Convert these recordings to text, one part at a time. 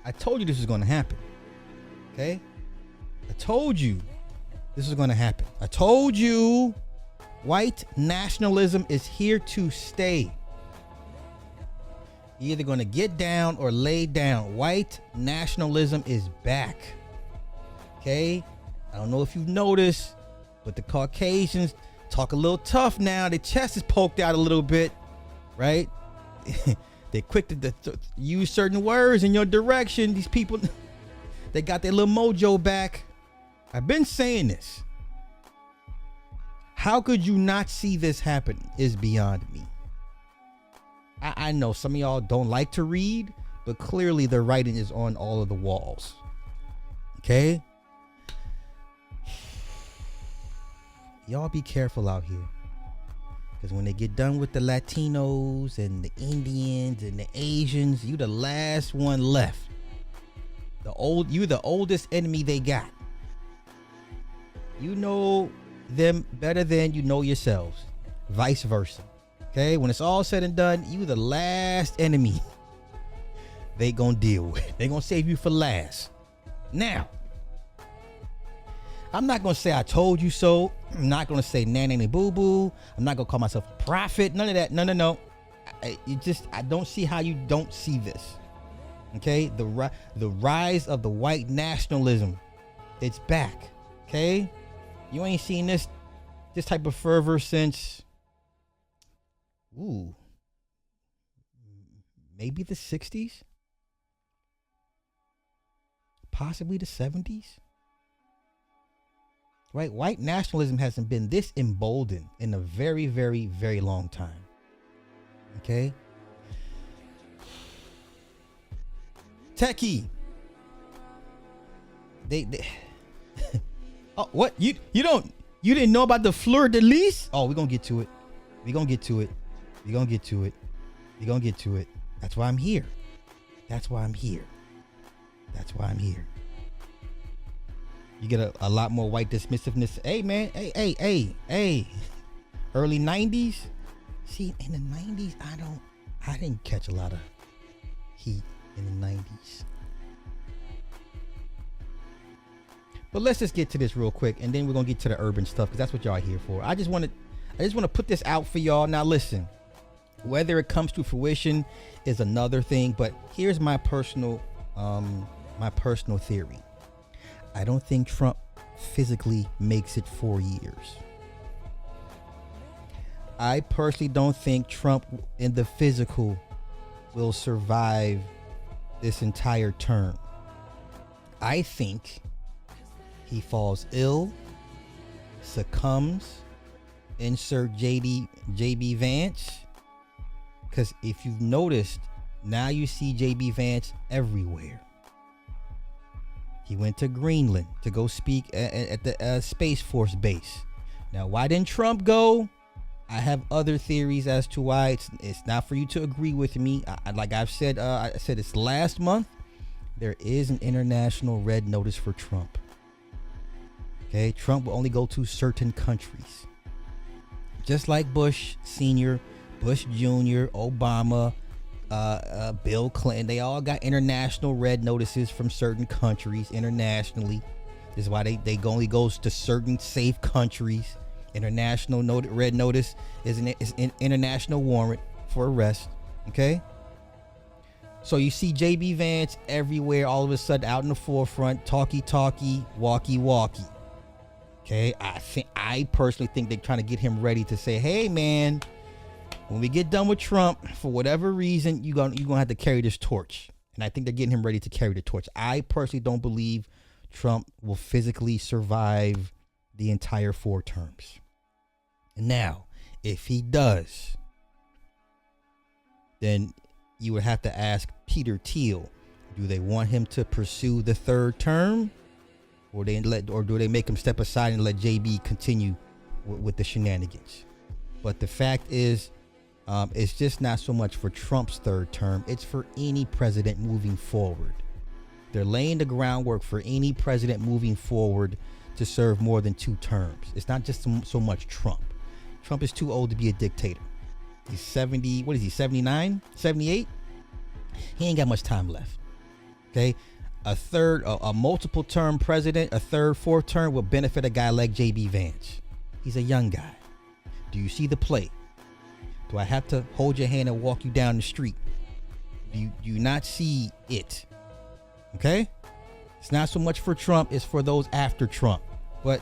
I told you this was going to happen. Okay? I told you this was going to happen. I told you white nationalism is here to stay. You're either going to get down or lay down. White nationalism is back. Okay? I don't know if you've noticed, but the Caucasians talk a little tough now. Their chest is poked out a little bit, right? They're quick to use certain words in your direction. These people, they got their little mojo back. I've been saying this. How could you not see this happen is beyond me. I know some of y'all don't like to read, but clearly the writing is on all of the walls. Okay? Y'all be careful out here. Because when they get done with the Latinos and the Indians and the Asians, you the last one left. You the oldest enemy they got. You know them better than you know yourselves. Vice versa. Okay? When it's all said and done, you the last enemy they gonna deal with. They gonna save you for last. Now, I'm not gonna say I told you so. I'm not gonna say nanny boo boo. I'm not gonna call myself a prophet. None of that. No. I don't see how you don't see this. Okay, the rise of the white nationalism, it's back. Okay, you ain't seen this type of fervor since, maybe the 60s, possibly the 70s. Right? White nationalism hasn't been this emboldened in a very, very, very long time. Okay? Techie. They oh, what? You didn't know about the fleur de lis? Oh, we're gonna get to it. We're gonna get to it. That's why I'm here. You get a lot more white dismissiveness. Hey, man. Hey. Early 90s. See, in the 90s, I didn't catch a lot of heat in the 90s. But let's just get to this real quick, and then we're going to get to the urban stuff, because that's what y'all are here for. I just want to put this out for y'all. Now, listen. Whether it comes to fruition is another thing, but here's my personal theory. I don't think Trump physically makes it 4 years. I personally don't think Trump in the physical will survive this entire term. I think he falls ill, succumbs, insert JB Vance. Because if you've noticed, now you see JB Vance everywhere. He went to Greenland to go speak at the Space Force base. Now, why didn't Trump go? I have other theories as to why. It's not for you to agree with me. Like I've said, I said it's last month. There is an international red notice for Trump. Okay, Trump will only go to certain countries. Just like Bush Sr., Bush Jr., Obama, Bill Clinton, they all got international red notices from certain countries internationally. This is why they only goes to certain safe countries. International red notice is an international warrant for arrest. Okay, so you see JB Vance everywhere, all of a sudden out in the forefront, talky, walkie. Okay, I personally think they're trying to get him ready to say, hey man, when we get done with Trump, for whatever reason, you're gonna have to carry this torch. And I think they're getting him ready to carry the torch. I personally don't believe Trump will physically survive the entire 4 terms. Now, if he does, then you would have to ask Peter Thiel, do they want him to pursue the 3rd term? Or do they make him step aside and let JB continue with the shenanigans? But the fact is, it's just not so much for Trump's 3rd term. It's for any president moving forward. They're laying the groundwork for any president moving forward to serve more than 2 terms. It's not just so much Trump. Trump is too old to be a dictator. He's 70, what is he, 79, 78? He ain't got much time left. Okay, a multiple term president, a third, fourth term will benefit a guy like JB Vance. He's a young guy. Do you see the play? Do I have to hold your hand and walk you down the street? Do you not see it? Okay, it's not so much for Trump, it's for those after Trump. But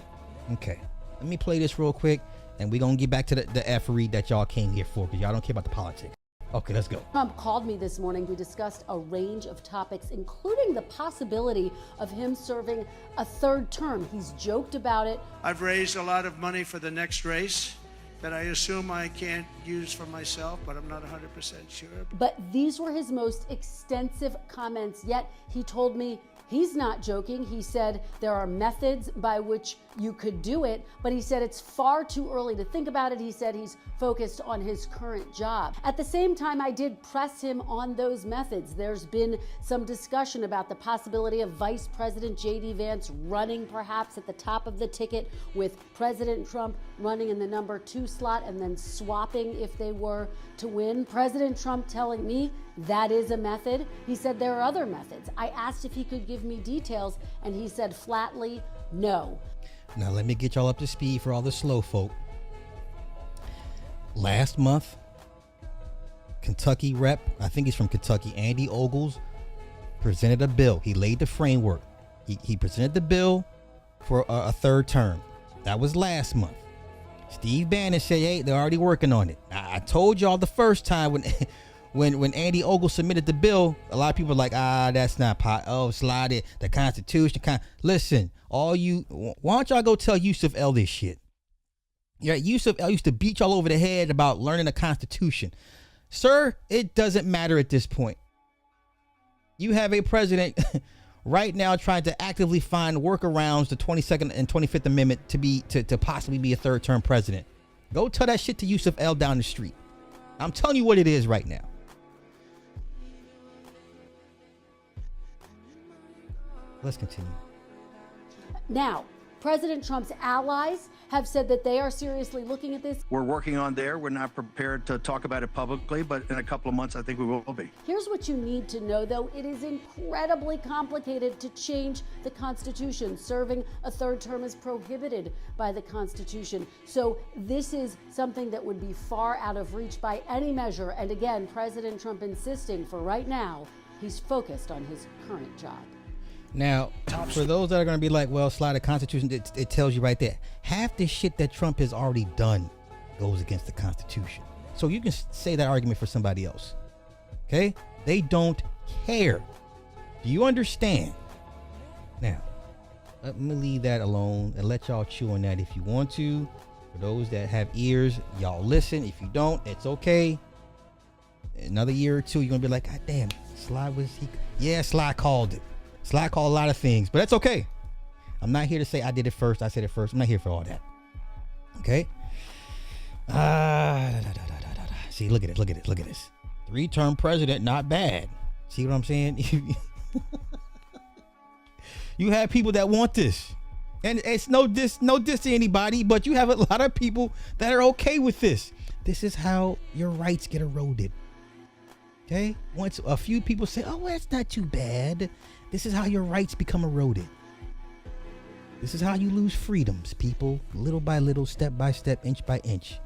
okay, let me play this real quick, and we're gonna get back to the effery that y'all came here for, because y'all don't care about the politics. Okay, let's go. Trump called me this morning. We discussed a range of topics, including the possibility of him serving a third term. He's joked about it. I've raised a lot of money for the next race that I assume I can't use for myself, but I'm not 100% sure. But these were his most extensive comments yet. He told me he's not joking. He said there are methods by which you could do it, but he said it's far too early to think about it. He said he's focused on his current job. At the same time, I did press him on those methods. There's been some discussion about the possibility of Vice President J.D. Vance running perhaps at the top of the ticket, with President Trump running in the number 2 slot and then swapping if they were to win. President Trump telling me that is a method. He said there are other methods. I asked if he could give me details, and he said flatly, no. Now let me get y'all up to speed for all the slow folk. Last month, Kentucky rep, I think he's from Kentucky, Andy Ogles, presented a bill. He laid the framework. He presented the bill for a third term. That was last month. Steve Bannon said, hey, they're already working on it. I told y'all the first time when Andy Ogles submitted the bill, a lot of people were like, that's not slide it, the Constitution. Listen, why don't y'all go tell Yusuf El this shit? Yeah, Yusuf El used to beat y'all over the head about learning the Constitution. Sir, it doesn't matter at this point. You have a president right now trying to actively find workarounds the 22nd and 25th Amendment to possibly be a third term president. Go tell that shit to Yusuf El down the street. I'm telling you what it is right now. Let's continue. Now, President Trump's allies have said that they are seriously looking at this. We're working on there. We're not prepared to talk about it publicly, but in a couple of months, I think we will be. Here's what you need to know, though. It is incredibly complicated to change the Constitution. Serving a third term is prohibited by the Constitution. So this is something that would be far out of reach by any measure. And again, President Trump insisting for right now, he's focused on his current job. Now, for those that are going to be like, well, slide the Constitution, it tells you right there. Half the shit that Trump has already done goes against the Constitution. So you can say that argument for somebody else. Okay? They don't care. Do you understand? Now, let me leave that alone and let y'all chew on that if you want to. For those that have ears, y'all listen. If you don't, it's okay. Another year or two, you're going to be like, God damn, Sly Sly called it. Sly called a lot of things, but that's okay. I'm not here to say I did it first. I said it first. I'm not here for all that. Okay. See, look at this. 3-term president, not bad. See what I'm saying? You have people that want this, and it's no diss to anybody, but you have a lot of people that are okay with this. This is how your rights get eroded. Okay. Once a few people say, oh, that's not too bad. This is how your rights become eroded. This is how you lose freedoms, people. Little by little, step by step, inch by inch.